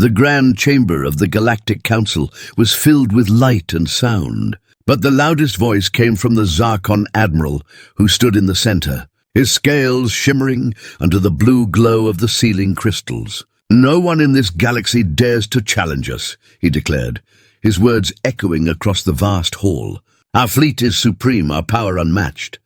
The grand chamber of the Galactic Council was filled with light and sound, but the loudest voice came from the Zarkon Admiral, who stood in the center, his scales shimmering under the blue glow of the ceiling crystals. "No one in this galaxy dares to challenge us," he declared, his words echoing across the vast hall. "Our fleet is supreme, our power unmatched.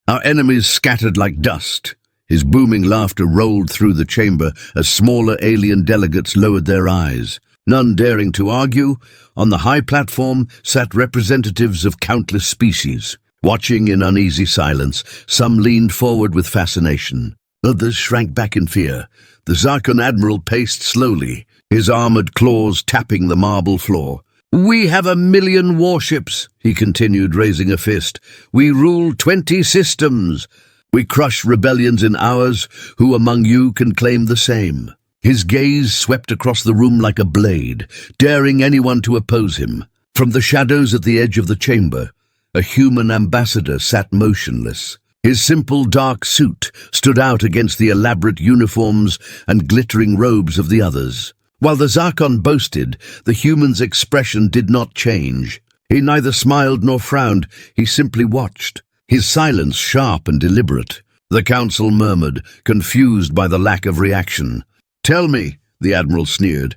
Our enemies scattered like dust." His booming laughter rolled through the chamber as smaller alien delegates lowered their eyes. None daring to argue, on the high platform sat representatives of countless species. Watching in uneasy silence, some leaned forward with fascination. Others shrank back in fear. The Zarkon Admiral paced slowly, his armored claws tapping the marble floor. "We have 1,000,000 warships," he continued, raising a fist. "We rule 20 systems. We crush rebellions in hours. Who among you can claim the same?" His gaze swept across the room like a blade, daring anyone to oppose him. From the shadows at the edge of the chamber, a human ambassador sat motionless. His simple dark suit stood out against the elaborate uniforms and glittering robes of the others. While the Zarkon boasted, the human's expression did not change. He neither smiled nor frowned, he simply watched, his silence sharp and deliberate. The council murmured, confused by the lack of reaction. "Tell me," the Admiral sneered,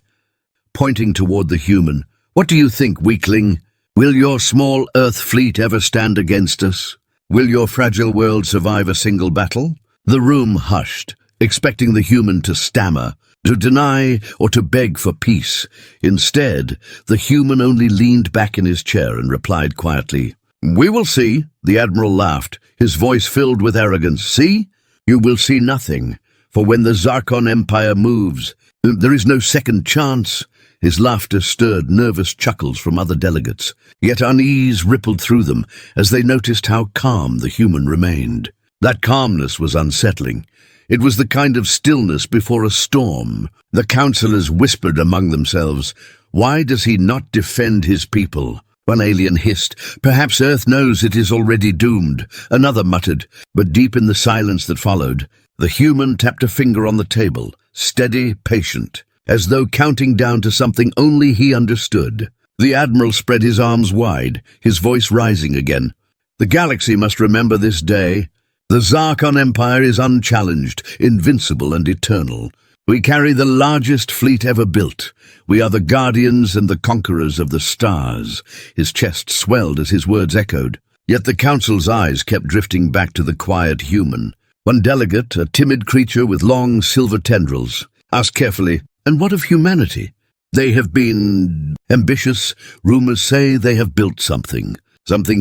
pointing toward the human, "what do you think, weakling? Will your small Earth fleet ever stand against us? Will your fragile world survive a single battle?" The room hushed, expecting the human to stammer, to deny or to beg for peace. Instead, the human only leaned back in his chair and replied quietly, "We will see." The Admiral laughed, his voice filled with arrogance. "See? You will see nothing, for when the Zarkon Empire moves, there is no second chance." His laughter stirred nervous chuckles from other delegates, yet unease rippled through them as they noticed how calm the human remained. That calmness was unsettling. It was the kind of stillness before a storm. The councillors whispered among themselves, "Why does he not defend his people?" One alien hissed, "Perhaps Earth knows it is already doomed." Another muttered, but deep in the silence that followed, the human tapped a finger on the table, steady, patient, as though counting down to something only he understood. The Admiral spread his arms wide, his voice rising again. "The galaxy must remember this day. The Zarkon Empire is unchallenged, invincible and eternal. We carry the largest fleet ever built. We are the guardians and the conquerors of the stars." His chest swelled as his words echoed. Yet the council's eyes kept drifting back to the quiet human. One delegate, a timid creature with long silver tendrils, asked carefully, "And what of humanity?" "They have been ambitious. Rumors say they have built something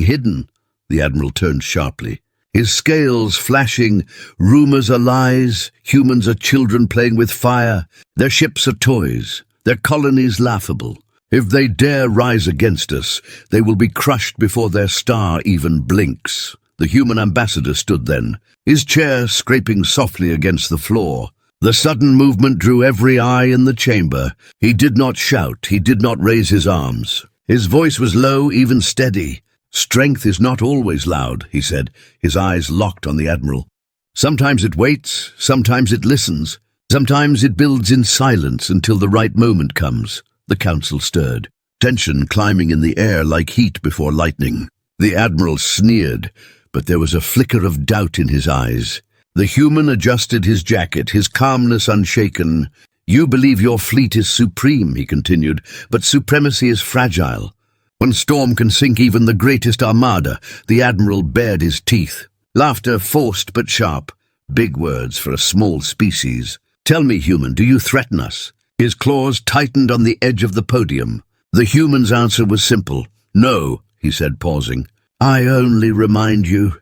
hidden." The Admiral turned sharply, his scales flashing. "Rumors are lies. Humans are children playing with fire. Their ships are toys, their colonies laughable. If they dare rise against us, they will be crushed before their star even blinks." The human ambassador stood then, his chair scraping softly against the floor. The sudden movement drew every eye in the chamber. He did not shout, he did not raise his arms. His voice was low, even steady. "Strength is not always loud," he said, his eyes locked on the Admiral. "Sometimes it waits, sometimes it listens, sometimes it builds in silence until the right moment comes." The council stirred, tension climbing in the air like heat before lightning. The Admiral sneered, but there was a flicker of doubt in his eyes. The human adjusted his jacket, his calmness unshaken. "You believe your fleet is supreme," he continued, "but supremacy is fragile. One storm can sink even the greatest armada." The Admiral bared his teeth. Laughter forced but sharp. Big words for a small species. "Tell me, human, do you threaten us?" His claws tightened on the edge of the podium. The human's answer was simple. "No," he said, pausing. "I only remind you.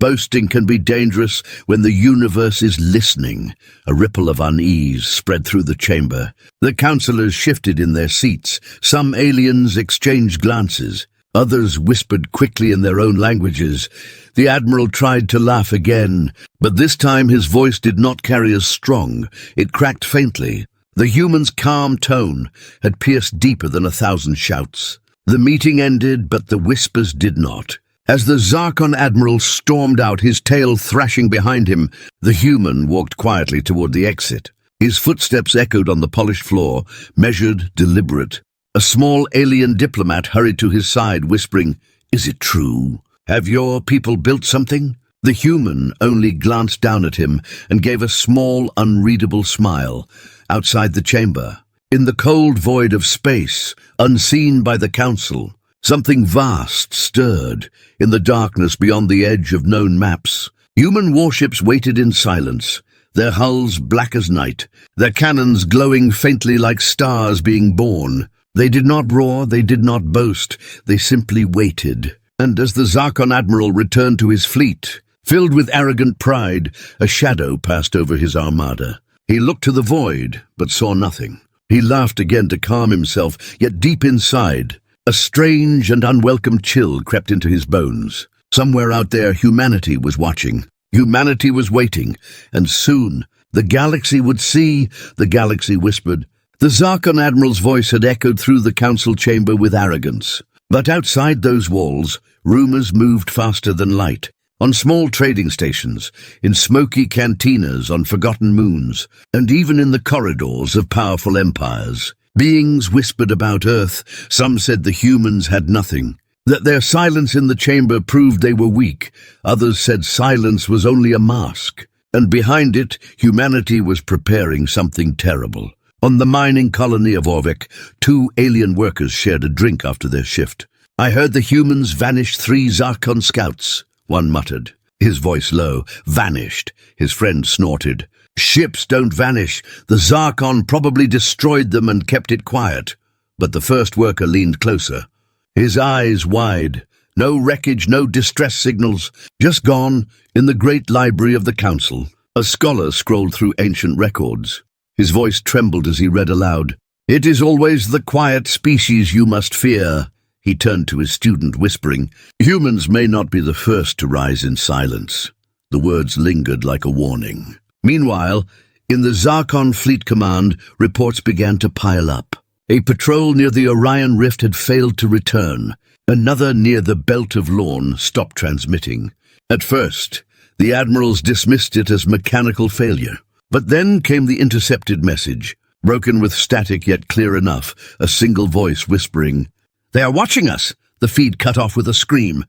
Boasting can be dangerous when the universe is listening." A ripple of unease spread through the chamber. The councillors shifted in their seats. Some aliens exchanged glances. Others whispered quickly in their own languages. The Admiral tried to laugh again, but this time his voice did not carry as strong. It cracked faintly. The human's calm tone had pierced deeper than 1,000 shouts. The meeting ended, but the whispers did not. As the Zarkon Admiral stormed out, his tail thrashing behind him, the human walked quietly toward the exit. His footsteps echoed on the polished floor, measured, deliberate. A small alien diplomat hurried to his side, whispering, "Is it true? Have your people built something?" The human only glanced down at him and gave a small, unreadable smile. Outside the chamber, in the cold void of space, unseen by the council, something vast stirred in the darkness beyond the edge of known maps. Human warships waited in silence, their hulls black as night, their cannons glowing faintly like stars being born. They did not roar, they did not boast, they simply waited. And as the Zarkon admiral returned to his fleet, filled with arrogant pride, a shadow passed over his armada. He looked to the void, but saw nothing. He laughed again to calm himself, yet deep inside, a strange and unwelcome chill crept into his bones. Somewhere out there, humanity was watching. Humanity was waiting, and soon the galaxy would see, the galaxy whispered. The Zarkon admiral's voice had echoed through the council chamber with arrogance. But outside those walls, rumors moved faster than light. On small trading stations, in smoky cantinas on forgotten moons, and even in the corridors of powerful empires, beings whispered about Earth. Some said the humans had nothing, that their silence in the chamber proved they were weak. Others said silence was only a mask, and behind it, humanity was preparing something terrible. On the mining colony of Orvik, 2 alien workers shared a drink after their shift. "I heard the humans vanished 3 Zarkon scouts," one muttered, his voice low. "Vanished," his friend snorted. "Ships don't vanish. The Zarkon probably destroyed them and kept it quiet." But the first worker leaned closer, his eyes wide. No wreckage, no distress signals, just gone in the great library of the council. A scholar scrolled through ancient records. His voice trembled as he read aloud. "It is always the quiet species you must fear." He turned to his student, whispering, "Humans may not be the first to rise in silence." The words lingered like a warning. Meanwhile, in the Zarkon Fleet Command, reports began to pile up. A patrol near the Orion Rift had failed to return. Another near the Belt of Lorne stopped transmitting. At first, the admirals dismissed it as mechanical failure. But then came the intercepted message, broken with static yet clear enough, a single voice whispering, "They are watching us!" The feed cut off with a scream.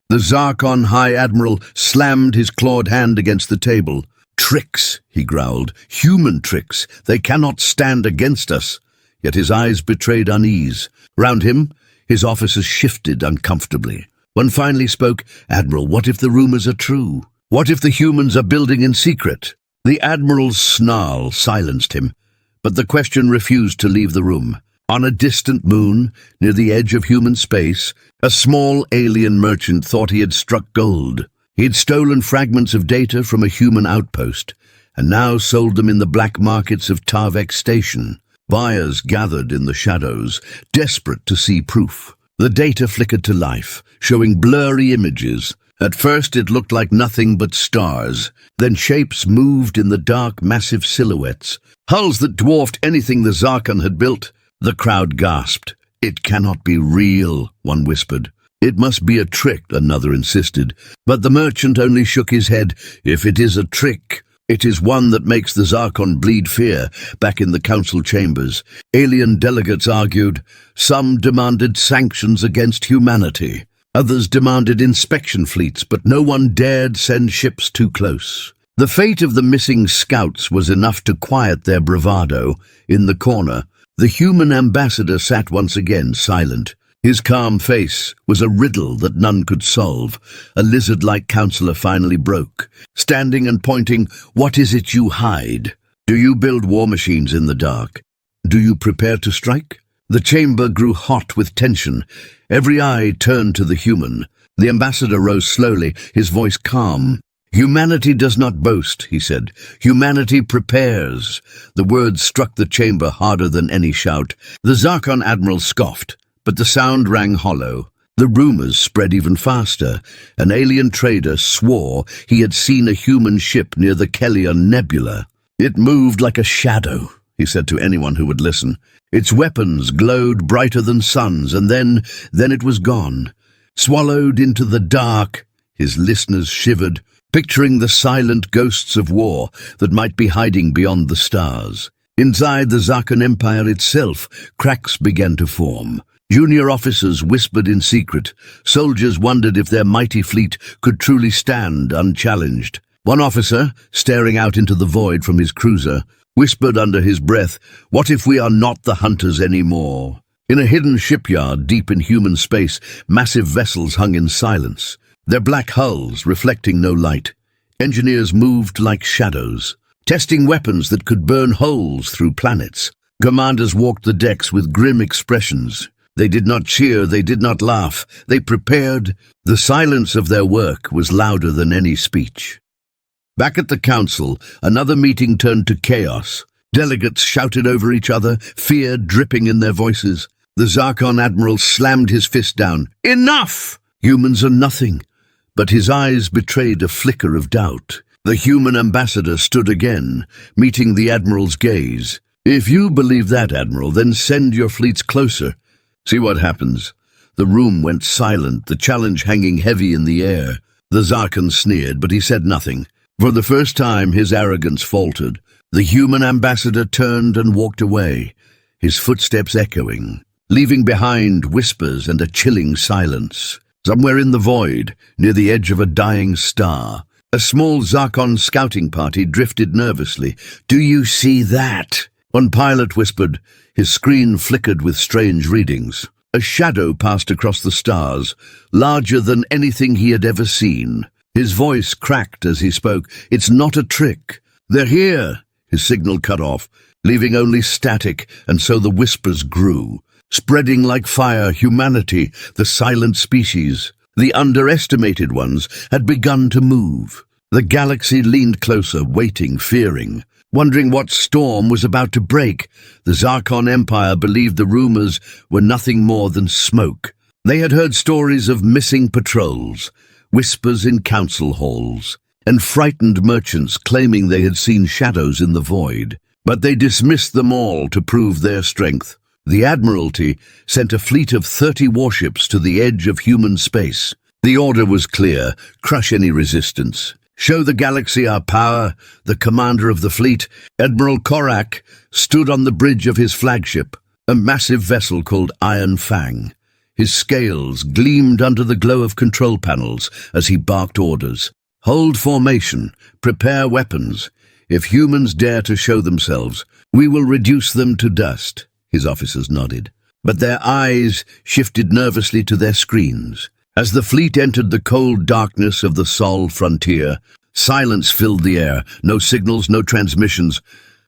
The Zarkon High Admiral slammed his clawed hand against the table. "Tricks," he growled. "Human tricks. They cannot stand against us." Yet his eyes betrayed unease. Round him, his officers shifted uncomfortably. One finally spoke, "Admiral, what if the rumors are true? What if the humans are building in secret?" The Admiral's snarl silenced him, but the question refused to leave the room. On a distant moon, near the edge of human space, a small alien merchant thought he had struck gold. He had stolen fragments of data from a human outpost, and now sold them in the black markets of Tarvek Station. Buyers gathered in the shadows, desperate to see proof. The data flickered to life, showing blurry images. At first it looked like nothing but stars. Then shapes moved in the dark, massive silhouettes, hulls that dwarfed anything the Zarkon had built. The crowd gasped. "It cannot be real," one whispered. "It must be a trick," another insisted. But the merchant only shook his head. "If it is a trick, it is one that makes the Zarkon bleed fear." Back in the council chambers, alien delegates argued. Some demanded sanctions against humanity. Others demanded inspection fleets, but no one dared send ships too close. The fate of the missing scouts was enough to quiet their bravado. In the corner, the human ambassador sat once again silent. His calm face was a riddle that none could solve. A lizard-like counselor finally broke, standing and pointing. "What is it you hide? Do you build war machines in the dark? Do you prepare to strike?" The chamber grew hot with tension. Every eye turned to the human. The ambassador rose slowly, his voice calm. "Humanity does not boast," he said. "Humanity prepares." The words struck the chamber harder than any shout. The Zarkon admiral scoffed, but the sound rang hollow. The rumors spread even faster. An alien trader swore he had seen a human ship near the Kellyon Nebula. "It moved like a shadow," he said to anyone who would listen. "Its weapons glowed brighter than suns, and then it was gone, swallowed into the dark." His listeners shivered. picturing the silent ghosts of war that might be hiding beyond the stars. Inside the Zarkon Empire itself, cracks began to form. Junior officers whispered in secret. Soldiers wondered if their mighty fleet could truly stand unchallenged. One officer, staring out into the void from his cruiser, whispered under his breath, "What if we are not the hunters anymore?" In a hidden shipyard deep in human space, massive vessels hung in silence, their black hulls reflecting no light. Engineers moved like shadows, testing weapons that could burn holes through planets. Commanders walked the decks with grim expressions. They did not cheer, they did not laugh, they prepared. The silence of their work was louder than any speech. Back at the council, another meeting turned to chaos. Delegates shouted over each other, fear dripping in their voices. The Zarkon admiral slammed his fist down. "Enough! Humans are nothing." But his eyes betrayed a flicker of doubt. The human ambassador stood again, meeting the admiral's gaze. "If you believe that, Admiral, then send your fleets closer. See what happens." The room went silent, the challenge hanging heavy in the air. The Zarkon sneered, but he said nothing. For the first time, his arrogance faltered. The human ambassador turned and walked away, his footsteps echoing, leaving behind whispers and a chilling silence. Somewhere in the void, near the edge of a dying star, a small Zarkon scouting party drifted nervously. "Do you see that?" One pilot whispered. His screen flickered with strange readings. A shadow passed across the stars, larger than anything he had ever seen. His voice cracked as he spoke. "It's not a trick. They're here." His signal cut off, leaving only static, and so the whispers grew. Spreading like fire, humanity, the silent species, the underestimated ones, had begun to move. The galaxy leaned closer, waiting, fearing, wondering what storm was about to break. The Zarkon Empire believed the rumors were nothing more than smoke. They had heard stories of missing patrols, whispers in council halls, and frightened merchants claiming they had seen shadows in the void. But they dismissed them all to prove their strength. The Admiralty sent a fleet of 30 warships to the edge of human space. The order was clear: crush any resistance. Show the galaxy our power. The commander of the fleet, Admiral Korak, stood on the bridge of his flagship, a massive vessel called Iron Fang. His scales gleamed under the glow of control panels as he barked orders. "Hold formation. Prepare weapons. If humans dare to show themselves, we will reduce them to dust." His officers nodded, but their eyes shifted nervously to their screens. As the fleet entered the cold darkness of the Sol frontier, silence filled the air. No signals, no transmissions,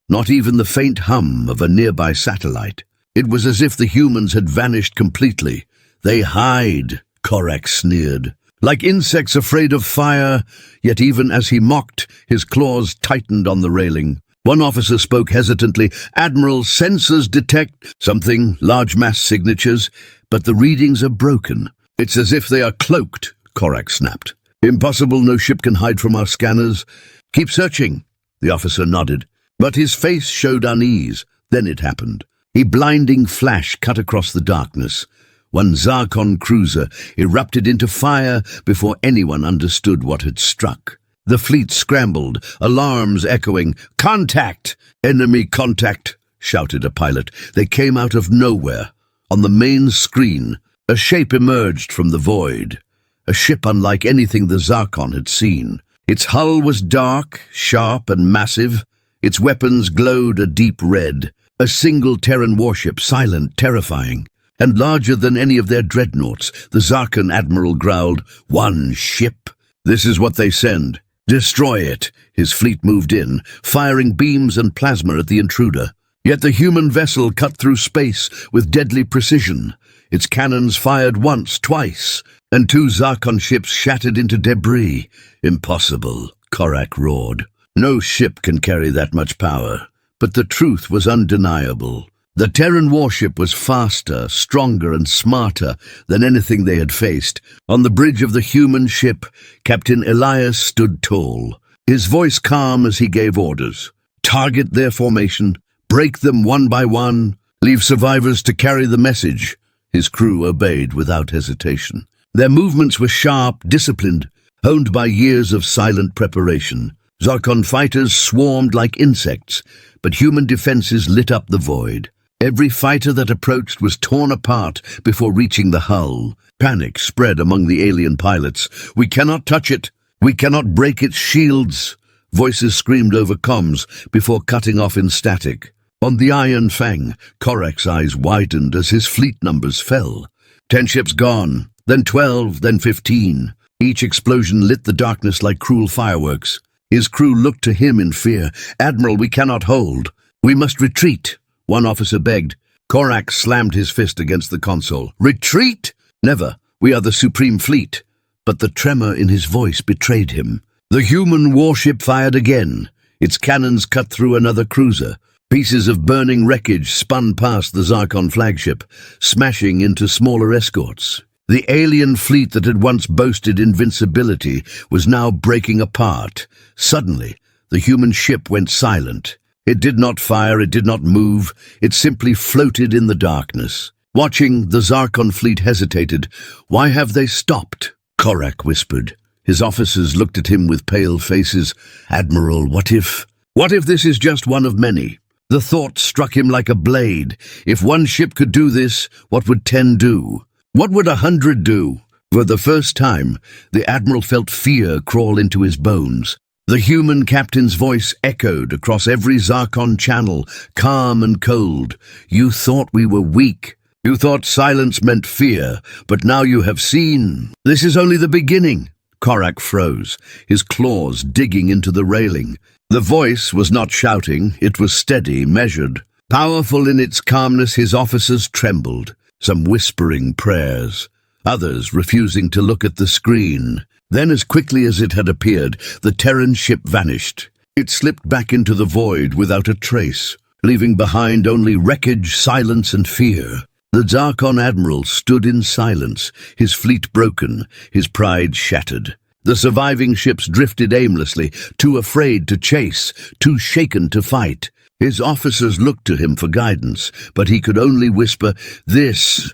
not even the faint hum of a nearby satellite. It was as if the humans had vanished completely. "They hide," Korak sneered, like insects afraid of fire, yet even as he mocked, his claws tightened on the railing. One officer spoke hesitantly. "Admiral, sensors detect something, large mass signatures, but the readings are broken. It's as if they are cloaked," Korak snapped. "Impossible, no ship can hide from our scanners." "Keep searching," the officer nodded, but his face showed unease. Then it happened. A blinding flash cut across the darkness. One Zarkon cruiser erupted into fire before anyone understood what had struck. The fleet scrambled, alarms echoing. "Contact! Enemy contact!" shouted a pilot. They came out of nowhere. On the main screen, a shape emerged from the void, a ship unlike anything the Zarkon had seen. Its hull was dark, sharp, and massive. Its weapons glowed a deep red. A single Terran warship, silent, terrifying, and larger than any of their dreadnoughts. The Zarkon admiral growled, "One ship? This is what they send. Destroy it." His fleet moved in, firing beams and plasma at the intruder. Yet the human vessel cut through space with deadly precision. Its cannons fired once, twice, and 2 Zarkon ships shattered into debris. "Impossible," Korak roared. "No ship can carry that much power." But the truth was undeniable. The Terran warship was faster, stronger, and smarter than anything they had faced. On the bridge of the human ship, Captain Elias stood tall, his voice calm as he gave orders. "Target their formation, break them one by one, leave survivors to carry the message." His crew obeyed without hesitation. Their movements were sharp, disciplined, honed by years of silent preparation. Zarkon fighters swarmed like insects, but human defenses lit up the void. Every fighter that approached was torn apart before reaching the hull. Panic spread among the alien pilots. "We cannot touch it! We cannot break its shields!" Voices screamed over comms before cutting off in static. On the Iron Fang, Korak's eyes widened as his fleet numbers fell. 10 ships gone, then 12, then 15. Each explosion lit the darkness like cruel fireworks. His crew looked to him in fear. "Admiral, we cannot hold. We must retreat," one officer begged. Korak slammed his fist against the console. "Retreat? Never. We are the Supreme Fleet." But the tremor in his voice betrayed him. The human warship fired again. Its cannons cut through another cruiser. Pieces of burning wreckage spun past the Zarkon flagship, smashing into smaller escorts. The alien fleet that had once boasted invincibility was now breaking apart. Suddenly, the human ship went silent. It did not fire, it did not move, it simply floated in the darkness. Watching, the Zarkon fleet hesitated. "Why have they stopped?" Korak whispered. His officers looked at him with pale faces. "Admiral, what if this is just one of many?" The thought struck him like a blade. If one ship could do this, what would 10 do? What would 100 do? For the first time, the Admiral felt fear crawl into his bones. The human captain's voice echoed across every Zarkon channel, calm and cold. "You thought we were weak. You thought silence meant fear, but now you have seen. This is only the beginning." Korak froze, his claws digging into the railing. The voice was not shouting, it was steady, measured. Powerful in its calmness, his officers trembled, some whispering prayers, others refusing to look at the screen. Then, as quickly as it had appeared, the Terran ship vanished. It slipped back into the void without a trace, leaving behind only wreckage, silence, and fear. The Zarkon admiral stood in silence, his fleet broken, his pride shattered. The surviving ships drifted aimlessly, too afraid to chase, too shaken to fight. His officers looked to him for guidance, but he could only whisper, This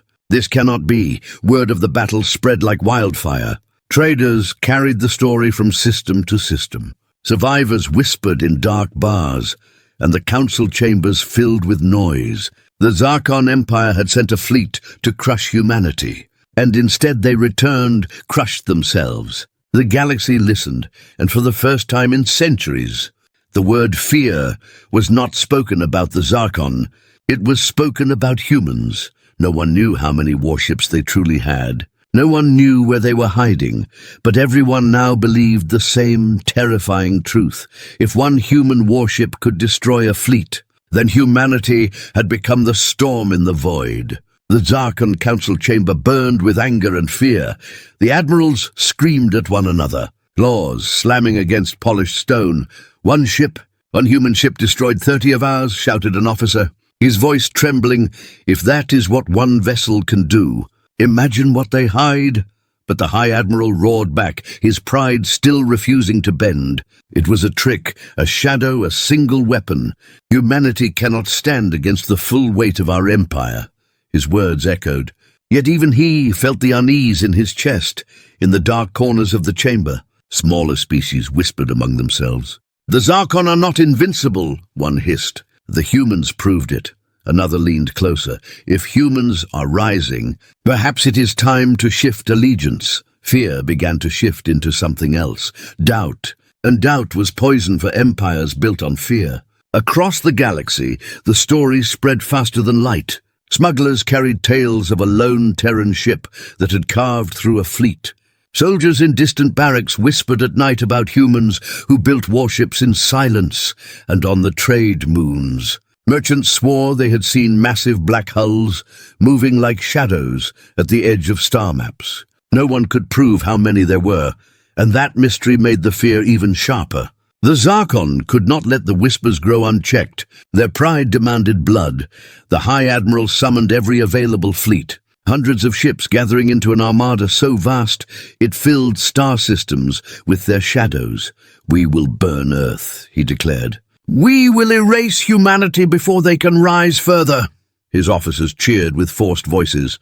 cannot be." Word of the battle spread like wildfire. Traders carried the story from system to system. Survivors whispered in dark bars, and the council chambers filled with noise. The Zarkon Empire had sent a fleet to crush humanity, and instead they returned, crushed themselves. The galaxy listened, and for the first time in centuries, the word fear was not spoken about the Zarkon. It was spoken about humans. No one knew how many warships they truly had. No one knew where they were hiding, but everyone now believed the same terrifying truth. If one human warship could destroy a fleet, then humanity had become the storm in the void. The Zarkon council chamber burned with anger and fear. The admirals screamed at one another, claws slamming against polished stone. One human ship destroyed 30 of ours," shouted an officer, his voice trembling. "If that is what one vessel can do, imagine what they hide." But the High Admiral roared back, his pride still refusing to bend. It was a trick, a shadow, a single weapon. Humanity cannot stand against the full weight of our empire. His words echoed. Yet even he felt the unease in his chest. In the dark corners of the chamber, smaller species whispered among themselves. "The Zarkon are not invincible," one hissed. "The humans proved it." Another leaned closer. "If humans are rising, perhaps it is time to shift allegiance." Fear began to shift into something else. Doubt. And doubt was poison for empires built on fear. Across the galaxy, the story spread faster than light. Smugglers carried tales of a lone Terran ship that had carved through a fleet. Soldiers in distant barracks whispered at night about humans who built warships in silence and on the trade moons. Merchants swore they had seen massive black hulls moving like shadows at the edge of star maps. No one could prove how many there were, and that mystery made the fear even sharper. The Zarkon could not let the whispers grow unchecked. Their pride demanded blood. The High Admiral summoned every available fleet. Hundreds of ships gathering into an armada so vast it filled star systems with their shadows. "We will burn Earth," he declared. "We will erase humanity before they can rise further," his officers cheered with forced voices.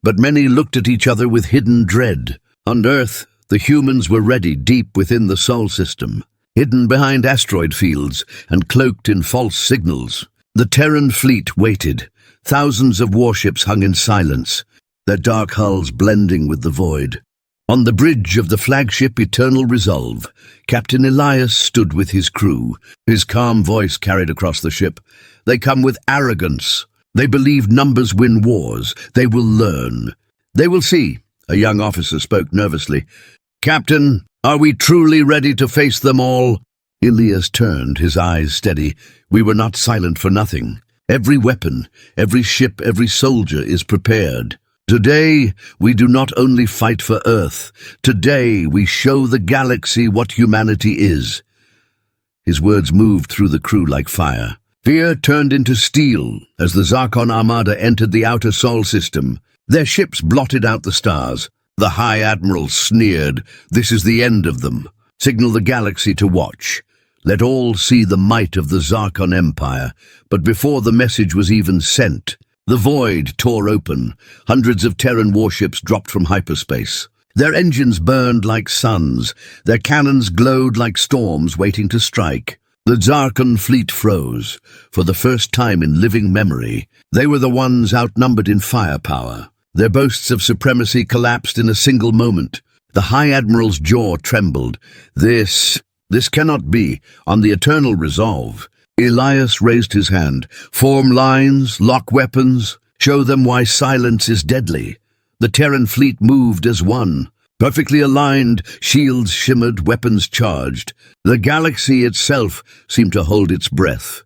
But many looked at each other with hidden dread. On Earth, The humans were ready deep within the Sol system, hidden behind asteroid fields and cloaked in false signals. The Terran fleet waited. Thousands of warships hung in silence, their dark hulls blending with the void. On the bridge of the flagship Eternal Resolve, Captain Elias stood with his crew. His calm voice carried across the ship. They come with arrogance. They believe numbers win wars. They will learn. They will see. A young officer spoke nervously. Captain, are we truly ready to face them all? Elias turned, his eyes steady. We were not silent for nothing. Every weapon, every ship, every soldier is prepared. Today, we do not only fight for Earth. Today, we show the galaxy what humanity is. His words moved through the crew like fire. Fear turned into steel as the Zarkon Armada entered the outer Sol system. Their ships blotted out the stars. The High Admiral sneered. This is the end of them. Signal the galaxy to watch. Let all see the might of the Zarkon Empire. But before the message was even sent, the void tore open. Hundreds of Terran warships dropped from hyperspace. Their engines burned like suns. Their cannons glowed like storms waiting to strike. The Zarkon fleet froze. For the first time in living memory, they were the ones outnumbered in firepower. Their boasts of supremacy collapsed in a single moment. The High Admiral's jaw trembled. This cannot be. On the Eternal Resolve, Elias raised his hand. Form lines, lock weapons, show them why silence is deadly. The Terran fleet moved as one. Perfectly aligned, shields shimmered, weapons charged. The galaxy itself seemed to hold its breath.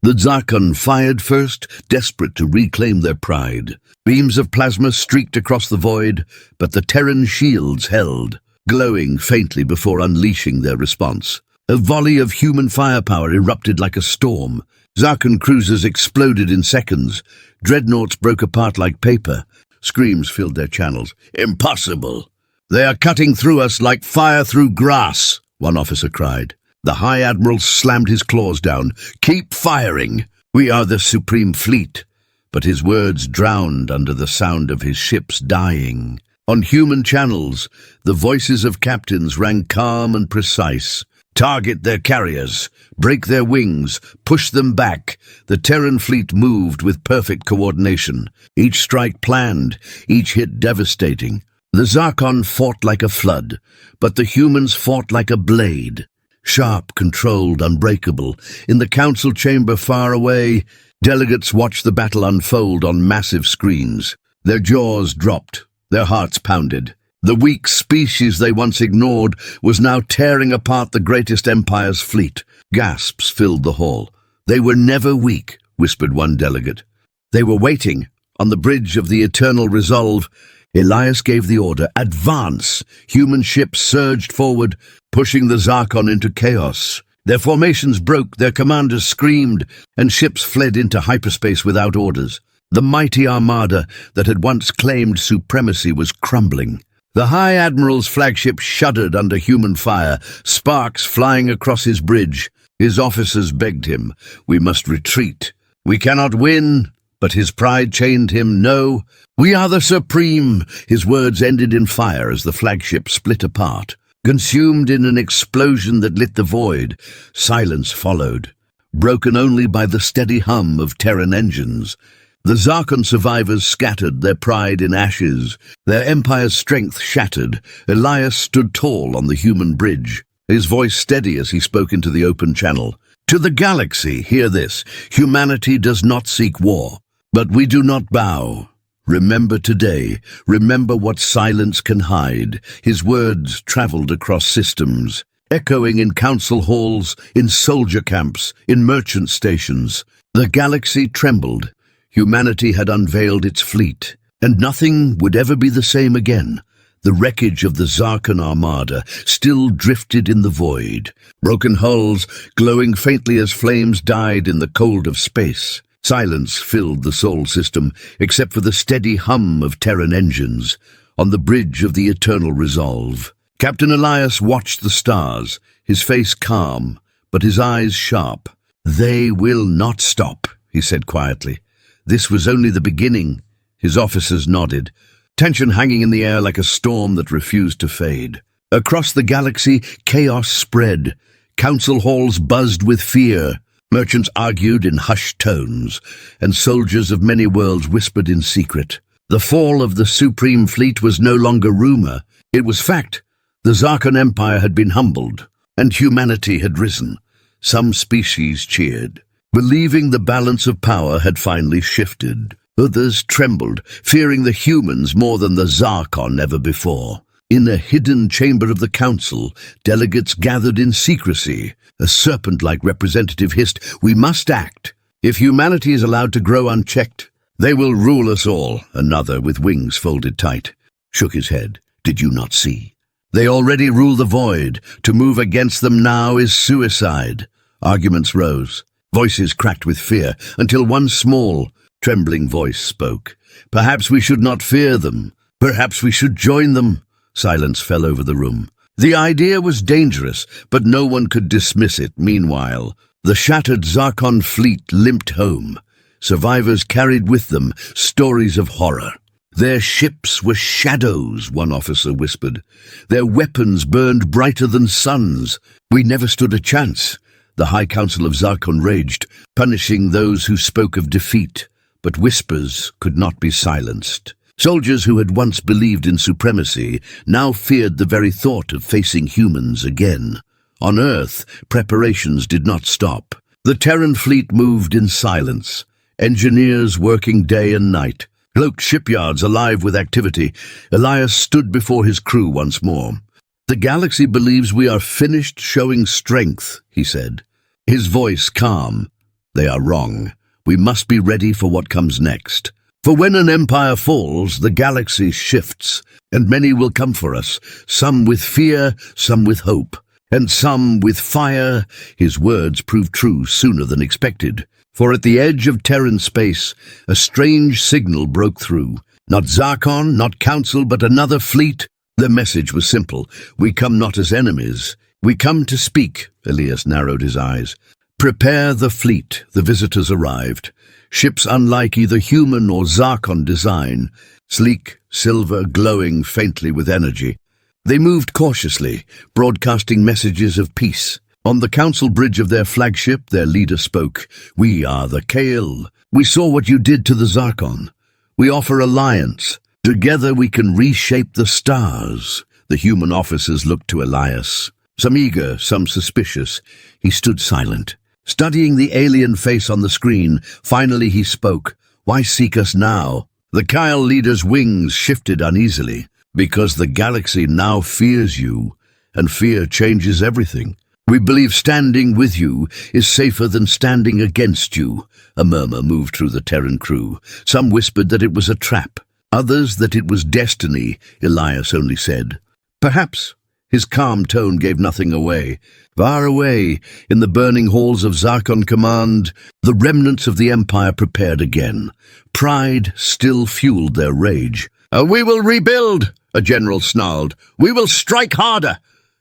The Zarkon fired first, desperate to reclaim their pride. Beams of plasma streaked across the void, but the Terran shields held, glowing faintly before unleashing their response. A volley of human firepower erupted like a storm. Zarkon cruisers exploded in seconds. Dreadnoughts broke apart like paper. Screams filled their channels. Impossible! They are cutting through us like fire through grass, one officer cried. The High Admiral slammed his claws down. Keep firing! We are the Supreme Fleet. But his words drowned under the sound of his ships dying. On human channels, the voices of captains rang calm and precise. Target their carriers, break their wings, push them back. The Terran fleet moved with perfect coordination. Each strike planned, each hit devastating. The Zarkon fought like a flood, but the humans fought like a blade. Sharp, controlled, unbreakable. In the council chamber far away, delegates watched the battle unfold on massive screens. Their jaws dropped, their hearts pounded. The weak species they once ignored was now tearing apart the greatest empire's fleet. Gasps filled the hall. They were never weak, whispered one delegate. They were waiting. On the bridge of the Eternal Resolve, Elias gave the order, advance! Human ships surged forward, pushing the Zarkon into chaos. Their formations broke, their commanders screamed, and ships fled into hyperspace without orders. The mighty armada that had once claimed supremacy was crumbling. The High Admiral's flagship shuddered under human fire, sparks flying across his bridge. His officers begged him, we must retreat. We cannot win. But his pride chained him. No, we are the Supreme. His words ended in fire as the flagship split apart. Consumed in an explosion that lit the void, silence followed, broken only by the steady hum of Terran engines. The Zarkon survivors scattered, their pride in ashes, their empire's strength shattered. Elias stood tall on the human bridge, his voice steady as he spoke into the open channel. To the galaxy, hear this. Humanity does not seek war, but we do not bow. Remember today. Remember what silence can hide. His words traveled across systems, echoing in council halls, in soldier camps, in merchant stations. The galaxy trembled. Humanity had unveiled its fleet, and nothing would ever be the same again. The wreckage of the Zarkon Armada still drifted in the void, broken hulls glowing faintly as flames died in the cold of space. Silence filled the Sol system, except for the steady hum of Terran engines. On the bridge of the Eternal Resolve, Captain Elias watched the stars, his face calm, but his eyes sharp. They will not stop, he said quietly. This was only the beginning. His officers nodded. tension hanging in the air like a storm that refused to fade. Across the galaxy, chaos spread. Council halls buzzed with fear. Merchants argued in hushed tones, and soldiers of many worlds whispered in secret. The fall of the Supreme Fleet was no longer rumor. It was fact. The Zarkon Empire had been humbled, and humanity had risen. Some species cheered, believing the balance of power had finally shifted. Others trembled, fearing the humans more than the Zarkon ever before. In a hidden chamber of the council, delegates gathered in secrecy. A serpent-like representative hissed, "We must act. If humanity is allowed to grow unchecked, they will rule us all." Another, with wings folded tight, shook his head. "Did you not see? They already rule the void. To move against them now is suicide." Arguments rose. Voices cracked with fear, until one small, trembling voice spoke. "Perhaps we should not fear them. Perhaps we should join them." Silence fell over the room. The idea was dangerous, but no one could dismiss it. Meanwhile, the shattered Zarkon fleet limped home. Survivors carried with them stories of horror. "Their ships were shadows," one officer whispered. "Their weapons burned brighter than suns. We never stood a chance." The High Council of Zarkon raged, punishing those who spoke of defeat. But whispers could not be silenced. Soldiers who had once believed in supremacy now feared the very thought of facing humans again. On Earth, preparations did not stop. The Terran fleet moved in silence, engineers working day and night, cloaked shipyards alive with activity. Elias stood before his crew once more. "The galaxy believes we are finished showing strength," he said, his voice calm. "They are wrong. We must be ready for what comes next. For when an empire falls, the galaxy shifts, and many will come for us, some with fear, some with hope, and some with fire." His words proved true sooner than expected, for at the edge of Terran space, a strange signal broke through. Not Zarkon, not Council, but another fleet. The message was simple. "We come not as enemies. We come to speak." Elias narrowed his eyes. "Prepare the fleet." The visitors arrived. Ships unlike either human or Zarkon design, sleek, silver, glowing faintly with energy. They moved cautiously, broadcasting messages of peace. On the council bridge of their flagship, their leader spoke. "We are the Kael. We saw what you did to the Zarkon. We offer alliance. Together we can reshape the stars." The human officers looked to Elias, some eager, some suspicious. He stood silent, studying the alien face on the screen. Finally he spoke. "Why seek us now?" The Kyle leader's wings shifted uneasily. "Because the galaxy now fears you, and fear changes everything. We believe standing with you is safer than standing against you." A murmur moved through the Terran crew. Some whispered that it was a trap, others that it was destiny. Elias only said, "Perhaps." His calm tone gave nothing away. Far away, in the burning halls of Zarkon Command, the remnants of the Empire prepared again. Pride still fueled their rage. "We will rebuild," a general snarled. "We will strike harder.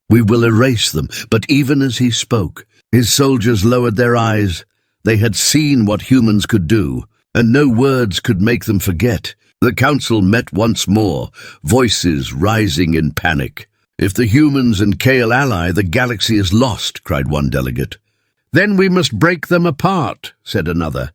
We will erase them." But even as he spoke, his soldiers lowered their eyes. They had seen what humans could do, and no words could make them forget. The council met once more, voices rising in panic. "If the humans and Kael ally, the galaxy is lost," cried one delegate. "Then we must break them apart," said another.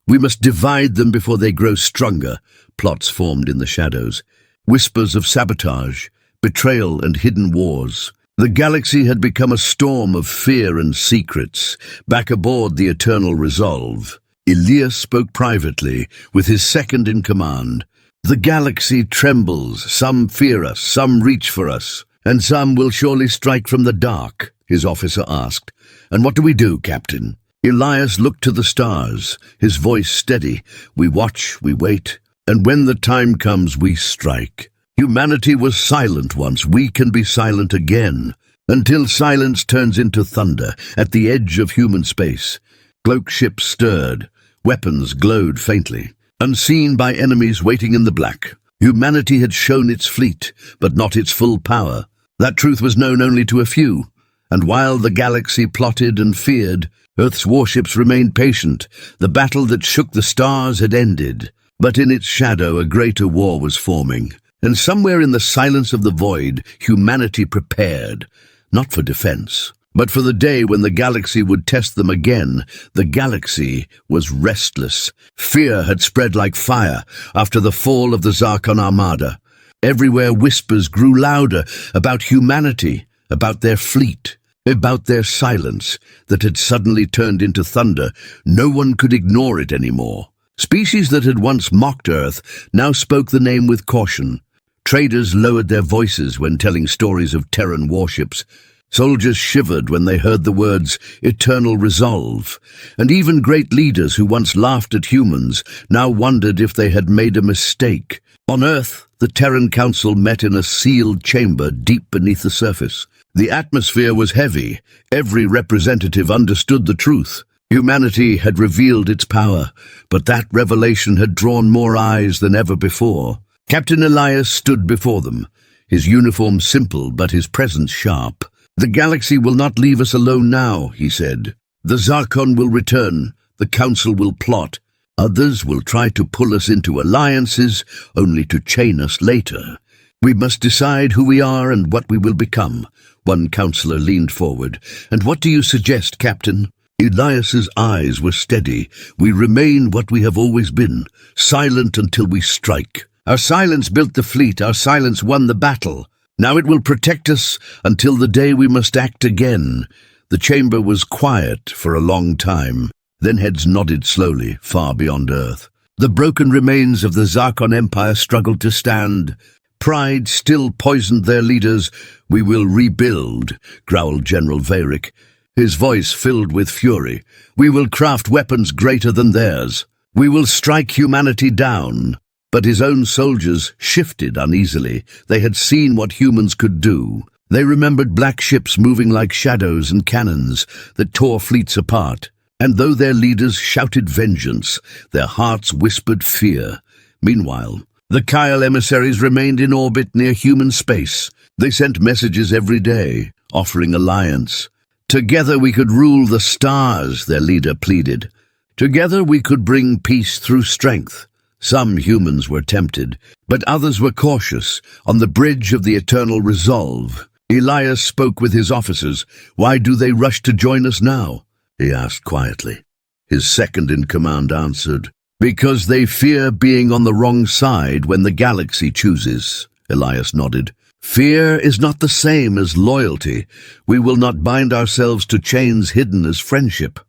"We must divide them before they grow stronger." Plots formed in the shadows, whispers of sabotage, betrayal and hidden wars. The galaxy had become a storm of fear and secrets. Back aboard the Eternal Resolve, Elias spoke privately, with his second in command. "The galaxy trembles. Some fear us, some reach for us, and some will surely strike from the dark," his officer asked. "And what do we do, Captain?" Elias looked to the stars, his voice steady. "We watch, we wait, and when the time comes, we strike. Humanity was silent once. We can be silent again, until silence turns into thunder at the edge of human space." Cloaked ships stirred, weapons glowed faintly, unseen by enemies waiting in the black. Humanity had shown its fleet, but not its full power. That truth was known only to a few, and while the galaxy plotted and feared, Earth's warships remained patient. The battle that shook the stars had ended. But in its shadow a greater war was forming, and somewhere in the silence of the void humanity prepared, not for defense, but for the day when the galaxy would test them again. The galaxy was restless. Fear had spread like fire after the fall of the Zarkon Armada. Everywhere whispers grew louder about humanity, about their fleet, about their silence that had suddenly turned into thunder. No one could ignore it anymore. Species that had once mocked Earth now spoke the name with caution. Traders lowered their voices when telling stories of Terran warships. Soldiers shivered when they heard the words eternal resolve, and even great leaders who once laughed at humans now wondered if they had made a mistake. On Earth, the Terran Council met in a sealed chamber deep beneath the surface. The atmosphere was heavy. Every representative understood the truth. Humanity had revealed its power, but that revelation had drawn more eyes than ever before. Captain Elias stood before them, his uniform simple but his presence sharp. "The galaxy will not leave us alone now," he said. "The Zarkon will return, the Council will plot. Others will try to pull us into alliances, only to chain us later. We must decide who we are and what we will become." One counselor leaned forward. "And what do you suggest, Captain?" Elias's eyes were steady. "We remain what we have always been, silent until we strike. Our silence built the fleet, our silence won the battle. Now it will protect us until the day we must act again." The chamber was quiet for a long time. Then heads nodded slowly, far beyond Earth. The broken remains of the Zarkon Empire struggled to stand. Pride still poisoned their leaders. "We will rebuild," growled General Veyric, his voice filled with fury. "We will craft weapons greater than theirs. We will strike humanity down." But his own soldiers shifted uneasily. They had seen what humans could do. They remembered black ships moving like shadows and cannons that tore fleets apart. And though their leaders shouted vengeance, their hearts whispered fear. Meanwhile, the Kyle emissaries remained in orbit near human space. They sent messages every day, offering alliance. "Together we could rule the stars," their leader pleaded. "Together we could bring peace through strength." Some humans were tempted, but others were cautious, on the bridge of the eternal resolve. Elias spoke with his officers. "Why do they rush to join us now?" he asked quietly. His second-in-command answered, "Because they fear being on the wrong side when the galaxy chooses." Elias nodded. "Fear is not the same as loyalty. We will not bind ourselves to chains hidden as friendship."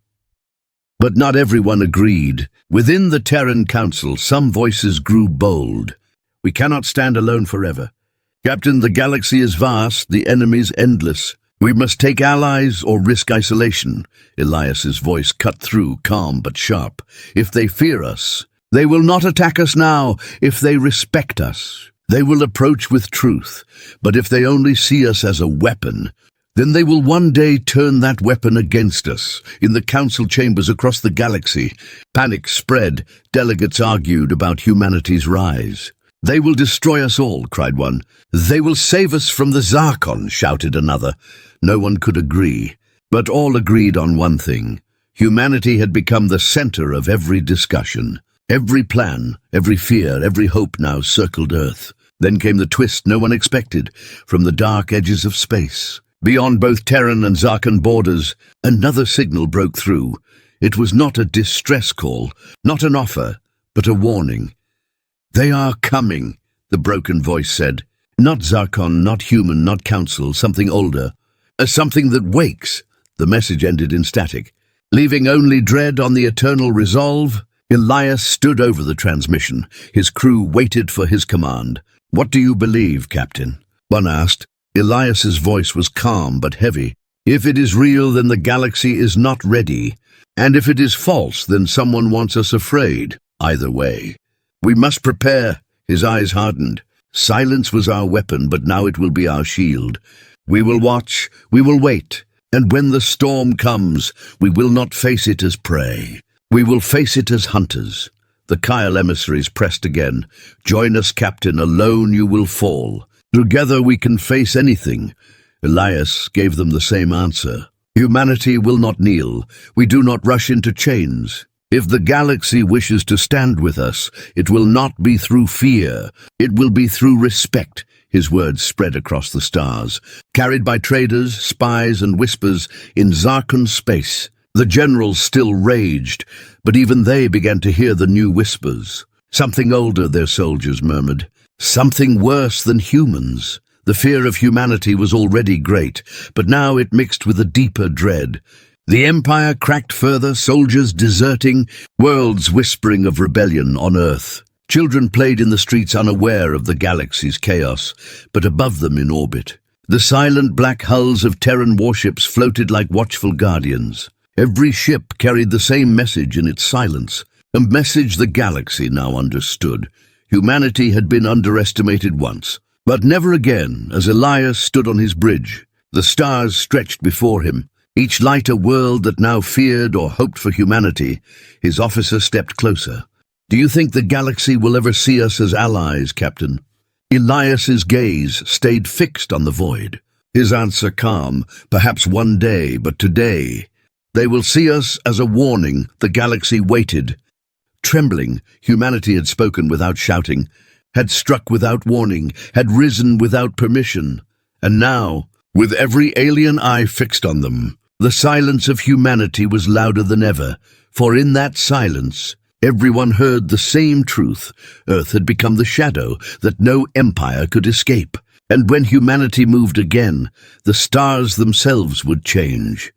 But not everyone agreed. Within the Terran Council, some voices grew bold. "We cannot stand alone forever. Captain, the galaxy is vast, the enemies endless. We must take allies or risk isolation." Elias's voice cut through, calm but sharp. "If they fear us, they will not attack us now. If they respect us, they will approach with truth. But if they only see us as a weapon, then they will one day turn that weapon against us." In the council chambers across the galaxy, panic spread. Delegates argued about humanity's rise. "They will destroy us all," cried one. "They will save us from the Zarkon," shouted another. No one could agree, but all agreed on one thing. Humanity had become the center of every discussion. Every plan, every fear, every hope now circled Earth. Then came the twist no one expected, from the dark edges of space. Beyond both Terran and Zarkon borders, another signal broke through. It was not a distress call, not an offer, but a warning. "They are coming," the broken voice said. "Not Zarkon, not human, not council, something older. Something that wakes." The message ended in static. Leaving only dread on the eternal resolve, Elias stood over the transmission. His crew waited for his command. "What do you believe, Captain?" one asked. Elias's voice was calm but heavy. "If it is real, then the galaxy is not ready. And if it is false, then someone wants us afraid. Either way, we must prepare." His eyes hardened. "Silence was our weapon, but now it will be our shield. We will watch, we will wait, and when the storm comes, we will not face it as prey. We will face it as hunters." The Kyle emissaries pressed again. "Join us, Captain. Alone you will fall. Together we can face anything." Elias gave them the same answer. "Humanity will not kneel. We do not rush into chains. If the galaxy wishes to stand with us, it will not be through fear. It will be through respect. His words spread across the stars, carried by traders, spies, and whispers in Zarkon space. The generals still raged, but even they began to hear the new whispers. Something older, their soldiers murmured. Something worse than humans. The fear of humanity was already great, but now it mixed with a deeper dread. The Empire cracked further, soldiers deserting, worlds whispering of rebellion on Earth. Children played in the streets unaware of the galaxy's chaos, but above them in orbit. The silent black hulls of Terran warships floated like watchful guardians. Every ship carried the same message in its silence, a message the galaxy now understood. Humanity had been underestimated once, but never again. As Elias stood on his bridge, the stars stretched before him, each light a world that now feared or hoped for humanity. His officer stepped closer. "Do you think the galaxy will ever see us as allies, Captain?" Elias's gaze stayed fixed on the void. His answer calm, "Perhaps one day, but today. They will see us as a warning." The galaxy waited. Trembling, humanity had spoken without shouting, had struck without warning, had risen without permission. And now, with every alien eye fixed on them, the silence of humanity was louder than ever, for in that silence, everyone heard the same truth. Earth had become the shadow that no empire could escape. And when humanity moved again, the stars themselves would change.